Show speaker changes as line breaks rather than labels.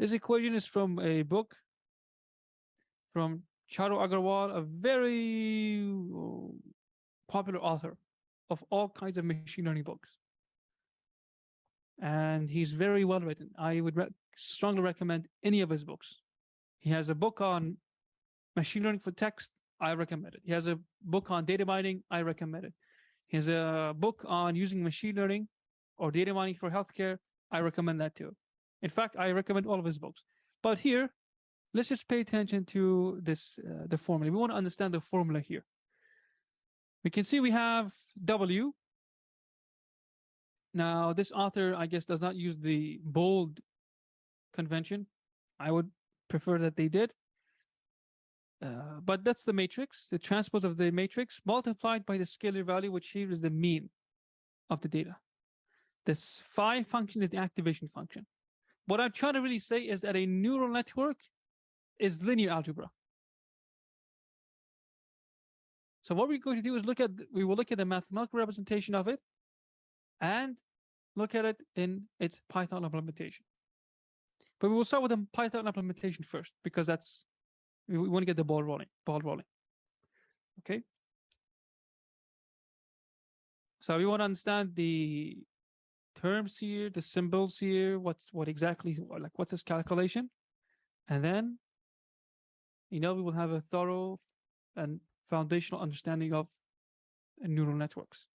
This equation is from a book from Charu Aggarwal, a very popular author of all kinds of machine learning books. And he's very well written. I would strongly recommend any of his books. He has a book on machine learning for text. I recommend it. He has a book on data mining. I recommend it. He has a book on using machine learning or data mining for healthcare. I recommend that too. In fact, I recommend all of his books. But here, let's just pay attention to this, the formula. We want to understand the formula here. We can see we have W. Now, this author, I guess, does not use the bold convention. I would prefer that they did. But that's the matrix, the transpose of the matrix multiplied by the scalar value, which here is the mean of the data. This phi function is the activation function. What I'm trying to really say is that a neural network is linear algebra. So what we're going to do is we will look at the mathematical representation of it and look at it in its Python implementation. But we will start with the Python implementation first, because we want to get the ball rolling. Okay. So we want to understand the terms here, the symbols here, what's this calculation, and then we will have a thorough and foundational understanding of neural networks.